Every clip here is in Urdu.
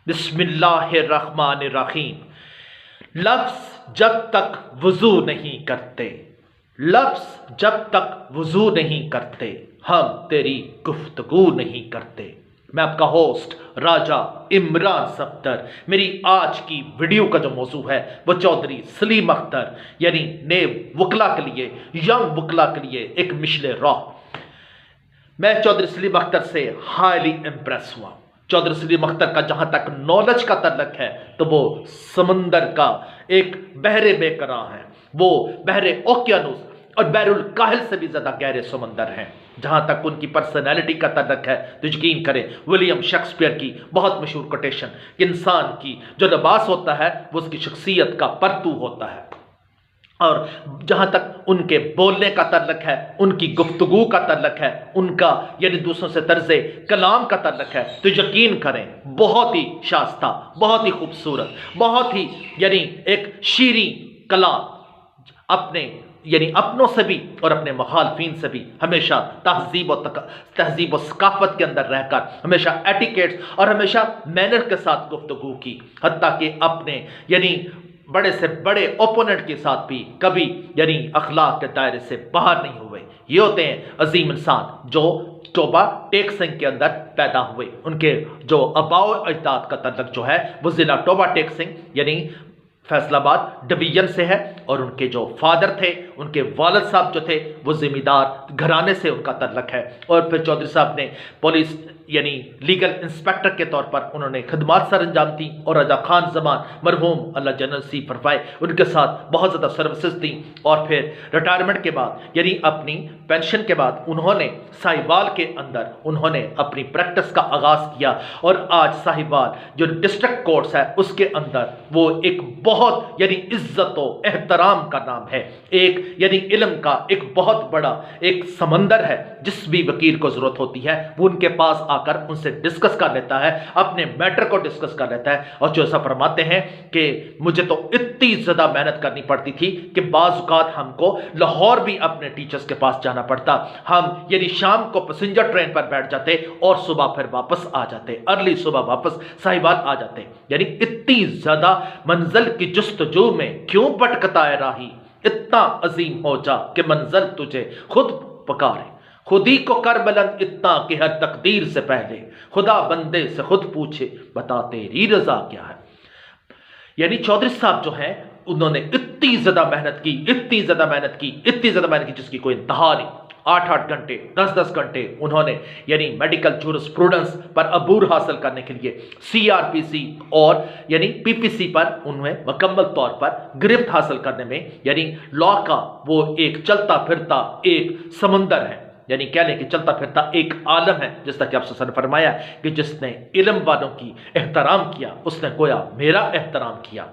بسم اللہ الرحمن الرحیم۔ لفظ جب تک وضو نہیں کرتے، لفظ جب تک وضو نہیں کرتے، ہم تیری گفتگو نہیں کرتے۔ میں آپ کا ہوسٹ راجہ عمران صفدر۔ میری آج کی ویڈیو کا جو موضوع ہے وہ چودھری سلیم اختر یعنی نئے وکلا کے لیے، ینگ وکلا کے لیے ایک مشل راہ۔ میں چودھری سلیم اختر سے ہائیلی امپریس ہوا۔ چودھری سلیم اختر کا جہاں تک نالج کا تعلق ہے تو وہ سمندر کا ایک بحر بے قرار ہے، وہ بحر اوکیانوس اور بحر الکاہل سے بھی زیادہ گہرے سمندر ہیں۔ جہاں تک ان کی پرسنالٹی کا تعلق ہے تو یقین کریں ولیم شیکسپیئر کی بہت مشہور کوٹیشن کہ انسان کی جو لباس ہوتا ہے وہ اس کی شخصیت کا پرتو ہوتا ہے۔ اور جہاں تک ان کے بولنے کا تعلق ہے، ان کی گفتگو کا تعلق ہے، ان کا یعنی دوسروں سے طرز کلام کا تعلق ہے تو یقین کریں بہت ہی شائستہ، بہت ہی خوبصورت، بہت ہی یعنی ایک شیریں کلام، اپنے یعنی اپنوں سے بھی اور اپنے مخالفین سے بھی ہمیشہ تہذیب و ثقافت کے اندر رہ کر ہمیشہ ایٹیکیٹس اور ہمیشہ مینر کے ساتھ گفتگو کی، حتیٰ کہ اپنے یعنی بڑے سے بڑے اوپوننٹ کے ساتھ بھی کبھی یعنی اخلاق کے دائرے سے باہر نہیں ہوئے۔ یہ ہوتے ہیں عظیم انسان جو ٹوبا ٹیک سنگھ کے اندر پیدا ہوئے۔ ان کے جو آباء و اجداد کا تعلق جو ہے وہ ضلع ٹوبا ٹیک سنگھ یعنی فیصل آباد ڈویژن سے ہے، اور ان کے جو فادر تھے، ان کے والد صاحب جو تھے وہ زمیندار گھرانے سے ان کا تعلق ہے۔ اور پھر چودھری صاحب نے پولیس یعنی لیگل انسپیکٹر کے طور پر انہوں نے خدمات سر انجام دی، اور رضا خان زمان مرحوم اللہ جنرل سی فرمائے ان کے ساتھ بہت زیادہ سروسز دیں۔ اور پھر ریٹائرمنٹ کے بعد یعنی اپنی پینشن کے بعد انہوں نے ساہیوال کے اندر انہوں نے اپنی پریکٹس کا آغاز کیا، اور آج ساہیوال جو ڈسٹرکٹ کورٹس ہے اس کے اندر وہ ایک بہت یعنی عزت و احترام کا نام ہے، ایک یعنی علم کا ایک بہت بڑا ایک سمندر ہے۔ جس بھی وکیل کو ضرورت ہوتی ہے وہ ان کے پاس آ کر ان سے ڈسکس کر لیتا ہے، اپنے میٹر کو ڈسکس کر لیتا ہے۔ اور جو ایسا فرماتے ہیں کہ مجھے تو اتنی زیادہ محنت کرنی پڑتی تھی کہ بعض اوقات ہم کو لاہور بھی اپنے ٹیچرز کے پاس جانا پڑتا، ہم یعنی شام کو پیسنجر ٹرین پر بیٹھ جاتے اور صبح پھر واپس آ جاتے، ارلی صبح واپس ساہیوال آ جاتے۔ یعنی اتنی زیادہ منزل کی جستجو میں کیوں بھٹکتا ہے راہی، اتنا عظیم ہو جا کہ منزل تجھے خود پکارے۔ خودی کو کر بلند اتنا کہ ہر تقدیر سے پہلے خدا بندے سے خود پوچھے بتا تیری رضا کیا ہے۔ یعنی چودھری صاحب جو ہیں انہوں نے اتنی زیادہ محنت کی، اتنی زیادہ محنت کی، اتنی زیادہ محنت کی جس کی کوئی انتہا نہیں۔ 8 گھنٹے 10 گھنٹے انہوں نے یعنی میڈیکل جورسپروڈنس پر عبور حاصل کرنے کے لیے CRPC اور یعنی PPC پر انہیں مکمل طور پر گرفت حاصل کرنے میں یعنی لا کا وہ ایک چلتا پھرتا ایک سمندر ہے، یعنی کہہ لیں کہ چلتا پھرتا ایک عالم ہے، جس طرح کہ آپ نے فرمایا کہ جس نے علم والوں کی احترام کیا اس نے گویا میرا احترام کیا۔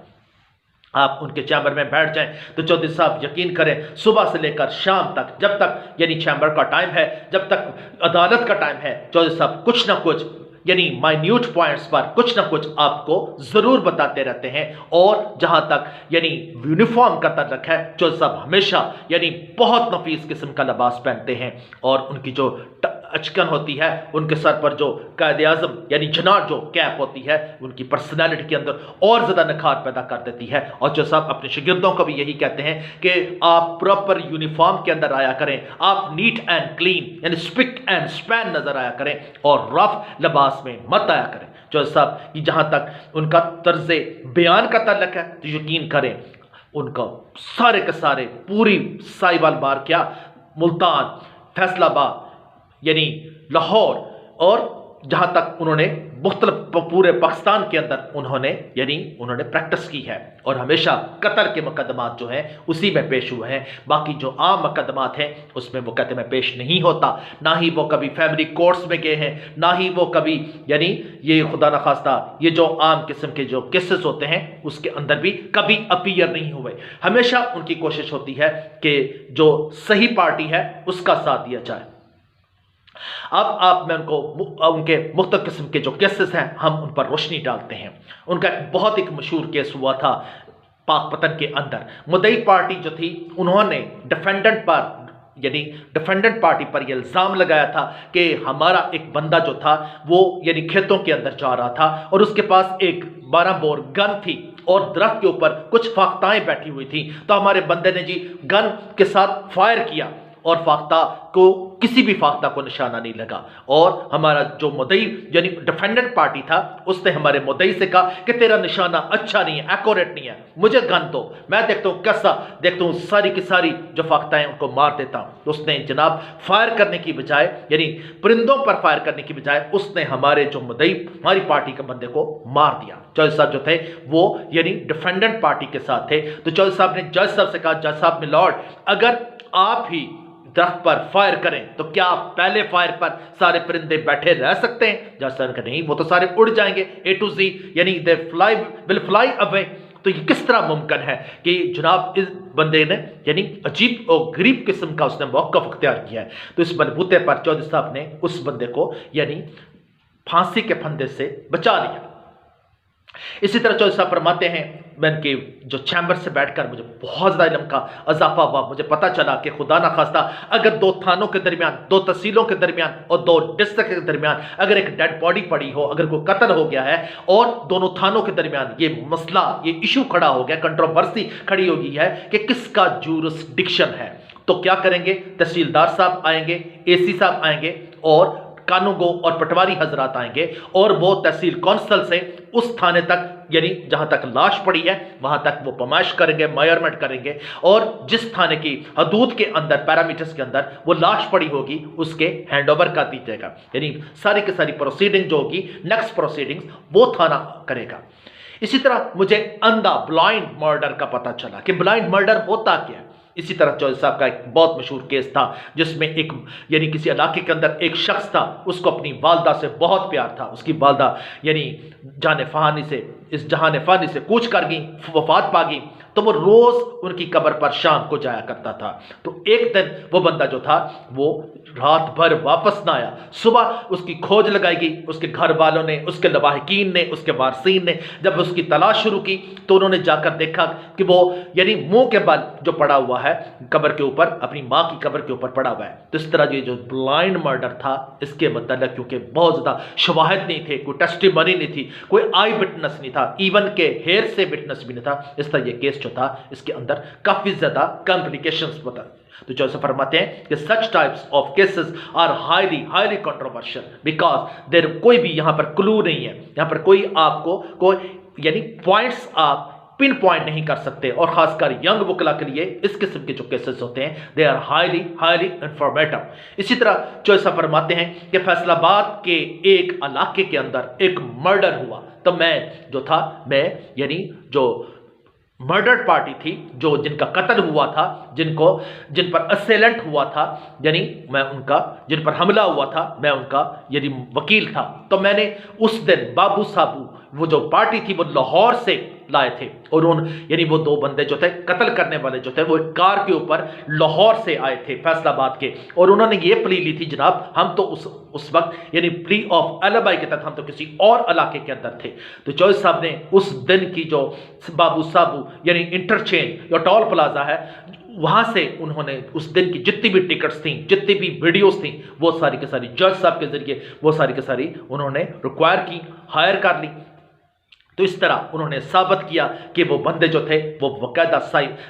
آپ ان کے چیمبر میں بیٹھ جائیں تو چودھری صاحب یقین کریں صبح سے لے کر شام تک، جب تک یعنی چیمبر کا ٹائم ہے، جب تک عدالت کا ٹائم ہے، چودھری صاحب کچھ نہ کچھ یعنی مائنیوٹ پوائنٹس پر کچھ نہ کچھ آپ کو ضرور بتاتے رہتے ہیں۔ اور جہاں تک یعنی یونیفارم کا تعلق ہے چودھری صاحب ہمیشہ یعنی بہت نفیس قسم کا لباس پہنتے ہیں، اور ان کی جو اچکن ہوتی ہے، ان کے سر پر جو قائد اعظم یعنی جناح جو کیپ ہوتی ہے ان کی پرسنالٹی کے اندر اور زیادہ نکھار پیدا کر دیتی ہے۔ اور جو صاحب اپنے شاگردوں کو بھی یہی کہتے ہیں کہ آپ پراپر یونیفارم کے اندر آیا کریں، آپ نیٹ اینڈ کلین یعنی سپک اینڈ سپین نظر آیا کریں اور رف لباس میں مت آیا کریں۔ جو صاحب جہاں تک ان کا طرز بیان کا تعلق ہے تو یقین کریں ان کا سارے کے سارے پوری ساہیوال بار کیا ملتان، فیصل آباد یعنی لاہور، اور جہاں تک انہوں نے مختلف پورے پاکستان کے اندر انہوں نے پریکٹس کی ہے، اور ہمیشہ قتل کے مقدمات جو ہیں اسی میں پیش ہوئے ہیں۔ باقی جو عام مقدمات ہیں اس میں وہ کہتے میں پیش نہیں ہوتا، نہ ہی وہ کبھی فیملی کورٹس میں گئے ہیں، نہ ہی وہ کبھی یعنی یہ خدا نخواستہ یہ جو عام قسم کے جو کیسز ہوتے ہیں اس کے اندر بھی کبھی اپیئر نہیں ہوئے۔ ہمیشہ ان کی کوشش ہوتی ہے کہ جو صحیح پارٹی ہے اس کا ساتھ دیا جائے۔ اب آپ میں ان کے مختلف قسم کے جو کیسز ہیں ہم ان پر روشنی ڈالتے ہیں۔ ان کا ایک بہت ایک مشہور کیس ہوا تھا پاک پتن کے اندر۔ مدعی پارٹی جو تھی انہوں نے ڈیفینڈنٹ پر یعنی ڈیفینڈنٹ پارٹی پر یہ الزام لگایا تھا کہ ہمارا ایک بندہ جو تھا وہ یعنی کھیتوں کے اندر جا رہا تھا اور اس کے پاس ایک 12 بور گن تھی اور درخت کے اوپر کچھ فاختائیں بیٹھی ہوئی تھیں، تو ہمارے بندے نے جی گن کے ساتھ فائر کیا اور فاختہ کو کسی بھی فاختہ کو نشانہ نہیں لگا، اور ہمارا جو مدعی یعنی ڈیفینڈنٹ پارٹی تھا اس نے ہمارے مدعی سے کہا کہ تیرا نشانہ اچھا نہیں ہے، ایکوریٹ نہیں ہے، مجھے گن دو، میں دیکھتا ہوں کیسا دیکھتا ہوں ساری کی ساری جو فاختہ ہیں ان کو مار دیتا ہوں۔ تو اس نے جناب فائر کرنے کی بجائے یعنی پرندوں پر فائر کرنے کی بجائے اس نے ہمارے جو مدعی ہماری پارٹی کے بندے کو مار دیا۔ چودھری صاحب جو تھے وہ یعنی ڈیفینڈنٹ پارٹی کے ساتھ تھے، تو چودھری صاحب نے جج صاحب سے کہا، جج صاحب میں لارڈ اگر آپ ہی درخت پر فائر کریں تو کیا پہلے فائر پر سارے پرندے بیٹھے رہ سکتے ہیں؟ جج صاحب نے کہا نہیں، وہ تو سارے اڑ جائیں گے A to Z، یعنی they will fly away۔ تو یہ کس طرح ممکن ہے کہ جناب اس بندے نے یعنی عجیب اور غریب قسم کا اس نے موقف اختیار کیا ہے۔ تو اس بلبوتے پر چودھری صاحب نے اس بندے کو یعنی پھانسی کے پھندے سے بچا لیا۔ اسی طرح چودھری صاحب فرماتے ہیں، میں ان کے جو چیمبر سے بیٹھ کر مجھے بہت زیادہ علم کا اضافہ ہوا، مجھے پتہ چلا کہ خدا نہ خواستہ اگر 2 تھانوں کے درمیان، 2 تحصیلوں کے درمیان اور 2 ڈسٹرکٹ کے درمیان اگر ایک ڈیڈ باڈی پڑی ہو، اگر کوئی قتل ہو گیا ہے اور دونوں تھانوں کے درمیان یہ مسئلہ، یہ ایشو کھڑا ہو گیا، کنٹروورسی کھڑی ہو گئی ہے کہ کس کا جورسڈکشن ہے، تو کیا کریں گے؟ تحصیلدار صاحب آئیں گے، AC صاحب آئیں گے اور قانونگو اور پٹواری حضرات آئیں گے، اور وہ تحصیل کونسل سے اس تھانے تک یعنی جہاں تک لاش پڑی ہے وہاں تک وہ پمائش کریں گے، میئرمنٹ کریں گے، اور جس تھانے کی حدود کے اندر، پیرامیٹرز کے اندر وہ لاش پڑی ہوگی اس کے ہینڈ اوور کر دی جائے گا، یعنی ساری کی ساری پروسیڈنگ جو ہوگی، نیکسٹ پروسیڈنگز وہ تھانہ کرے گا۔ اسی طرح مجھے اندھا بلائنڈ مرڈر کا پتہ چلا کہ بلائنڈ مرڈر ہوتا کیا ہے۔ اسی طرح چودھری صاحب کا ایک بہت مشہور کیس تھا جس میں ایک یعنی کسی علاقے کے اندر ایک شخص تھا، اس کو اپنی والدہ سے بہت پیار تھا، اس کی والدہ یعنی جان فانی سے اس جہان فانی سے کوچ کر گئی، وفات پا گئی، تو وہ روز ان کی قبر پر شام کو جایا کرتا تھا۔ تو ایک دن وہ بندہ جو تھا وہ رات بھر واپس نہ آیا، صبح اس کی کھوج لگائی گئی، اس کے گھر والوں نے، اس کے لواحقین نے، اس کے وارثین نے جب اس کی تلاش شروع کی تو انہوں نے جا کر دیکھا کہ وہ یعنی منہ کے بل جو پڑا ہوا ہے قبر کے اوپر، اپنی ماں کی قبر کے اوپر پڑا ہوا ہے۔ تو اس طرح یہ جو بلائنڈ مرڈر تھا اس کے متعلق کیونکہ بہت زیادہ شواہد نہیں تھے، کوئی ٹیسٹیمنی نہیں تھی، کوئی آئی وٹنس نہیں تھا، ایون کہ ہیئر سے وٹنس بھی نہیں تھا، اس طرح یہ کیس جو تھا اس کے اندر کافی زیادہ کمپلیکیشنز بتا۔ تو جو فرماتے ہیں کہ such types of cases are highly controversial because there کوئی بھی یہاں پر کلو نہیں ہے، یہاں پر کوئی آپ کو کوئی یعنی پوائنٹس آپ پن پوائنٹ نہیں کر سکتے، اور خاص کر ینگ وکلا کے لیے اس قسم کے جو کیسز ہوتے ہیں they are highly informative۔ اسی طرح جو ایسا فرماتے ہیں کہ فیصل آباد کے ایک علاقے کے اندر ایک مرڈر ہوا، تو میں جو تھا میں یعنی جو مرڈرڈ پارٹی تھی، جو جن کا قتل ہوا تھا، جن پر اسیلنٹ ہوا تھا، یعنی میں ان کا جن پر حملہ ہوا تھا میں ان کا یعنی وکیل تھا، تو میں نے اس دن بابو صابو وہ جو پارٹی تھی وہ لاہور سے لائے تھے، اور یعنی وہ 2 بندے جو تھے قتل کرنے والے جو تھے وہ ایک کار کے اوپر لاہور سے آئے تھے فیصل آباد کے، اور انہوں نے یہ پلی لی تھی جناب ہم تو اس وقت یعنی پلی آف البائی کے تحت ہم تو کسی اور علاقے کے اندر تھے۔ تو چودھری صاحب نے اس دن کی جو بابو صابو یعنی انٹرچینج یا ٹول پلازا ہے وہاں سے انہوں نے اس دن کی جتنی بھی ٹکٹس تھیں، جتنی بھی ویڈیوز تھیں، وہ ساری کے ساری جج صاحب کے ذریعے وہ ساری کے ساری انہوں نے ریکوائر کی، ہائر کر لی۔ تو اس طرح انہوں نے ثابت کیا کہ وہ بندے جو تھے وہ باقاعدہ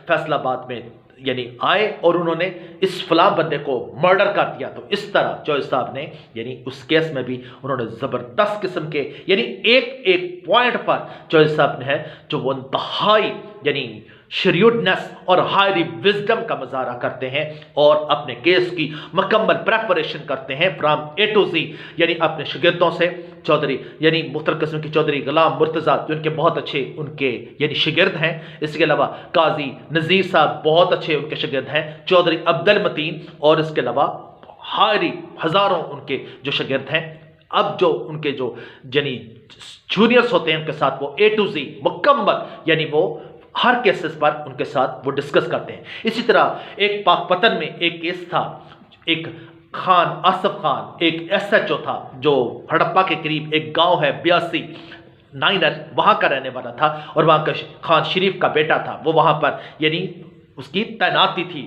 فیصل آباد میں یعنی آئے اور انہوں نے اس فلاں بندے کو مرڈر کر دیا۔ تو اس طرح چودھری صاحب نے یعنی اس کیس میں بھی انہوں نے زبردست قسم کے یعنی ایک پوائنٹ پر چودھری صاحب نے ہے جو وہ انتہائی یعنی شریوڈنس اور ہائی وزڈم کا مظاہرہ کرتے ہیں اور اپنے کیس کی مکمل پریپریشن کرتے ہیں فرام A to Z، یعنی اپنے شاگردوں سے چودھری یعنی مختلف قسم کی چودھری غلام مرتضیٰ جو ان کے بہت اچھے ان کے یعنی شاگرد ہیں، اس کے علاوہ قاضی نذیر صاحب بہت اچھے ان کے شاگرد ہیں، چودھری عبد المتین، اور اس کے علاوہ ہزاروں ان کے جو شاگرد ہیں۔ اب جو ان کے جو یعنی جونیئرز ہوتے ہیں ان کے ساتھ وہ A to Z مکمل یعنی وہ ہر کیسز پر ان کے ساتھ وہ ڈسکس کرتے ہیں۔ اسی طرح ایک پاک پتن میں ایک کیس تھا، ایک خان آصف خان ایک SHO تھا جو ہڑپا کے قریب ایک گاؤں ہے 82 9L، وہاں کا رہنے والا تھا، اور وہاں کا خان شریف کا بیٹا تھا، وہ وہاں پر یعنی اس کی تعیناتی تھی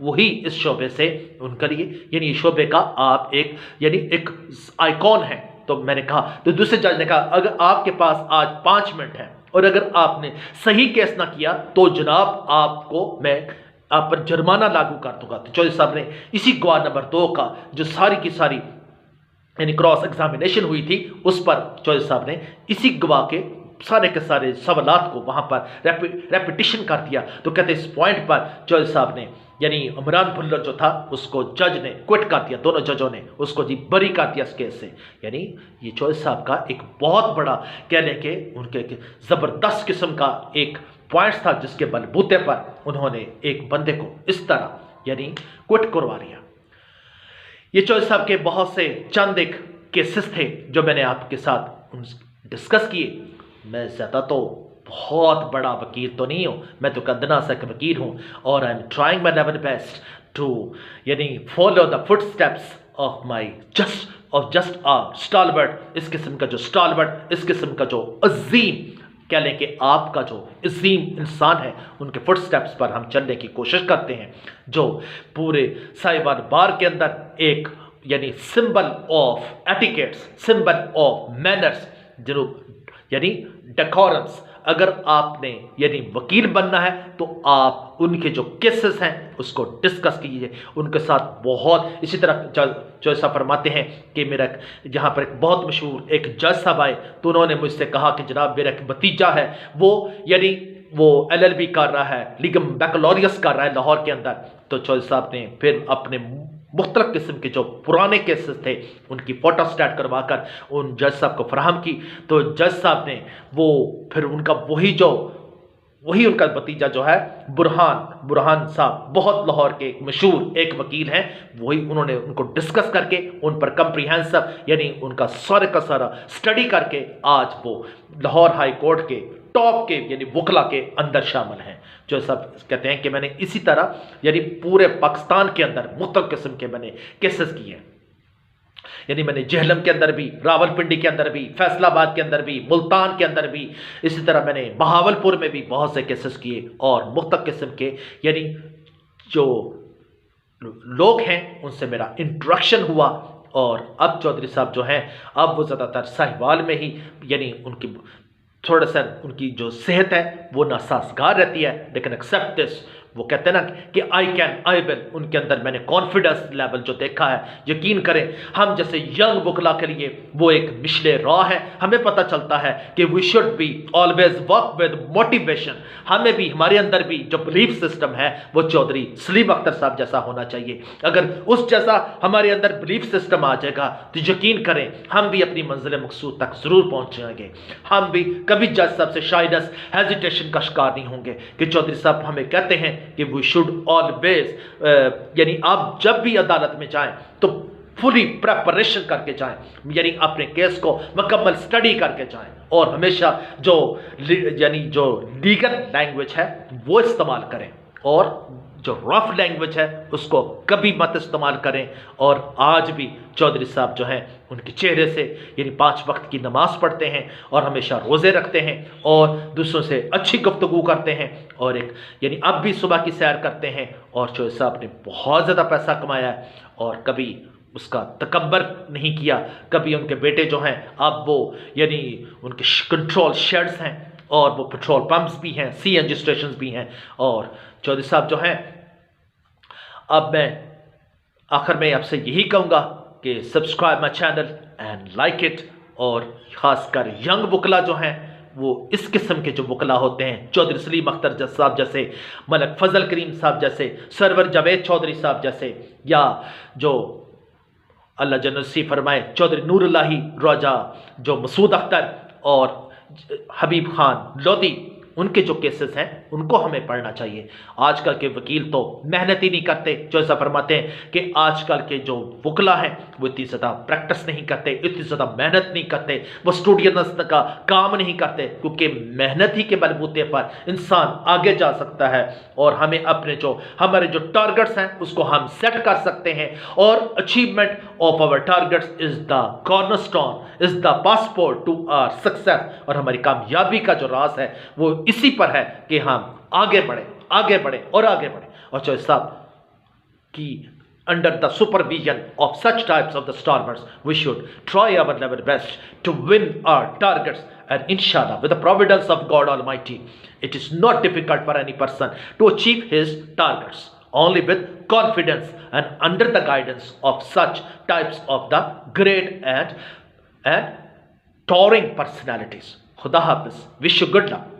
وہی اس شعبے سے ان کے لیے یعنی شعبے کا آپ ایک یعنی ایک آئیکن ہے. تو میں نے کہا تو دوسرے جج نے کہا اگر آپ کے پاس آج 5 منٹ ہے اور اگر آپ نے صحیح کیس نہ کیا تو جناب آپ کو میں آپ پر جرمانہ لاگو کر دوں گا. تو چودھری صاحب نے اسی گواہ نمبر 2 کا جو ساری کی ساری یعنی کراس ایگزامینیشن ہوئی تھی اس پر چودھری صاحب نے اسی گواہ کے سارے سوالات کو وہاں پر ریپیٹیشن کر دیا. تو کہتے اس پوائنٹ پر چودھری صاحب نے یعنی عمران بھلر جو تھا اس کو جج نے کوئٹ کر دیا, دونوں ججوں نے اس کو بری کر دیا اس کیس سے. یعنی یہ چودھری صاحب کا ایک بہت بڑا کہہ لیں کہ ان کے زبردست قسم کا ایک پوائنٹس تھا جس کے بلبوتے پر انہوں نے ایک بندے کو اس طرح یعنی کوئٹ کروا لیا. یہ چودھری صاحب کے بہت سے چند ایک کیسز تھے جو میں نے آپ کے ساتھ ڈسکس کیے. میں زیادہ تو بہت بڑا وکیل تو نہیں ہوں, میں تو ادنا سا وکیل ہوں اور I am trying my level best to یعنی follow the footsteps of my just stalwart, اس قسم کا جو اسٹالورٹ, اس قسم کا جو عظیم کہہ لیں کہ آپ کا جو عظیم انسان ہے ان کے فٹ سٹیپس پر ہم چلنے کی کوشش کرتے ہیں, جو پورے صاحبان بار کے اندر ایک یعنی symbol of etiquettes, symbol of manners, یعنی ڈیکورمس. اگر آپ نے یعنی وکیل بننا ہے تو آپ ان کے جو کیسز ہیں اس کو ڈسکس کیجیے ان کے ساتھ بہت. اسی طرح جو ایسا فرماتے ہیں کہ میرا جہاں پر ایک بہت مشہور ایک جج صاحب آئے تو انہوں نے مجھ سے کہا کہ جناب میرا ایک بھتیجا ہے وہ یعنی وہ LLB کر رہا ہے, لیگم بیکلوریس کر رہا ہے لاہور کے اندر. تو چودھری صاحب نے پھر اپنے مختلف قسم کے جو پرانے کیسز تھے ان کی فوٹو اسٹیٹ کروا کر ان جج صاحب کو فراہم کی. تو جج صاحب نے وہ پھر ان کا وہی ان کا بھتیجا جو ہے برہان صاحب, بہت لاہور کے ایک مشہور ایک وکیل ہیں, وہی انہوں نے ان کو ڈسکس کر کے ان پر کمپریہنسو یعنی ان کا سارے کا سارا اسٹڈی کر کے آج وہ لاہور ہائی کورٹ کے ٹاپ کے یعنی وکلا کے اندر شامل ہیں. جو سب کہتے ہیں کہ میں نے اسی طرح یعنی پورے پاکستان کے اندر مختلف قسم کے میں نے کیسز کیے ہیں. یعنی میں نے جہلم کے اندر بھی, راول پنڈی کے اندر بھی, فیصل آباد کے اندر بھی, ملتان کے اندر بھی, اسی طرح میں نے بہاول پور میں بھی بہت سے کیسز کیے اور مختلف قسم کے یعنی جو لوگ ہیں ان سے میرا انٹریکشن ہوا. اور اب چودھری صاحب جو ہیں اب وہ زیادہ تر ساہیوال میں ہی یعنی ان کی تھوڑا سا ان کی جو صحت ہے وہ ناسازگار رہتی ہے, لیکن ایکسیپٹ دس وہ کہتے ہیں نا کہ آئی ول, ان کے اندر میں نے کانفیڈنس لیول جو دیکھا ہے, یقین کریں ہم جیسے ینگ وکلا کے لیے وہ ایک مشل راہ ہے. ہمیں پتہ چلتا ہے کہ we should be always work with motivation. ہمیں بھی ہمارے اندر بھی جو بلیف سسٹم ہے وہ چودھری سلیم اختر صاحب جیسا ہونا چاہیے. اگر اس جیسا ہمارے اندر بلیف سسٹم آ جائے گا تو یقین کریں ہم بھی اپنی منزل مقصود تک ضرور پہنچ جائیں گے. ہم بھی کبھی جج صاحب سے شائنس ہیزیٹیشن کا شکار نہیں ہوں گے کہ چودھری صاحب ہمیں کہتے ہیں کہ وی شوڈ آلویز یعنی آپ جب بھی عدالت میں جائیں تو فلی پریپریشن کر کے جائیں, یعنی اپنے کیس کو مکمل سٹڈی کر کے جائیں اور ہمیشہ جو یعنی جو لیگل لینگویج ہے وہ استعمال کریں اور جو رف لینگویج ہے اس کو کبھی مت استعمال کریں. اور آج بھی چودھری صاحب جو ہیں ان کے چہرے سے یعنی 5 وقت کی نماز پڑھتے ہیں اور ہمیشہ روزے رکھتے ہیں اور دوسروں سے اچھی گفتگو کرتے ہیں اور ایک یعنی اب بھی صبح کی سیر کرتے ہیں. اور چودھری صاحب نے بہت زیادہ پیسہ کمایا ہے اور کبھی اس کا تکبر نہیں کیا. کبھی ان کے بیٹے جو ہیں اب وہ یعنی ان کے کنٹرول شیڈز ہیں اور وہ پٹرول پمپس بھی ہیں, CNG اسٹیشنز بھی ہیں. اور چودھری صاحب جو ہیں اب میں آخر میں آپ سے یہی کہوں گا کہ subscribe my channel and like it. اور خاص کر ینگ وکلا جو ہیں وہ اس قسم کے جو وکلا ہوتے ہیں چودھری سلیم اختر صاحب جیسے, ملک فضل کریم صاحب جیسے, سرور جاوید چودھری صاحب جیسے, یا جو اللہ جنت نصیب فرمائے چودھری نور اللہ روجا, جو مسعود اختر اور حبیب خان لودھی, ان کے جو کیسز ہیں ان کو ہمیں پڑھنا چاہیے. آج کل کے وکیل تو محنت ہی نہیں کرتے. جو ایسا فرماتے ہیں کہ آج کل کے جو وکلا ہیں وہ اتنی زیادہ پریکٹس نہیں کرتے, اتنی زیادہ محنت نہیں کرتے, وہ اسٹوڈینٹس کا کام نہیں کرتے, کیونکہ محنت ہی کے بلبوتے پر انسان آگے جا سکتا ہے اور ہمیں اپنے جو ہمارے جو ٹارگٹس ہیں اس کو ہم سیٹ کر سکتے ہیں. اور achievement of our targets is the cornerstone, is the passport to our success. اور ہماری کامیابی کا جو راز ہے وہ اسی پر ہے کہ ہم آگے بڑھیں اور آگے بڑھیں. اور چودھری صاحب under the supervision of such types of the stormers, we should try our level best to win our targets. And inshallah, with the providence of God Almighty, it is not difficult for any person to achieve his targets, only with confidence and under the guidance of such types of the great and towering personalities. Khuda Hafiz. Wish you good luck.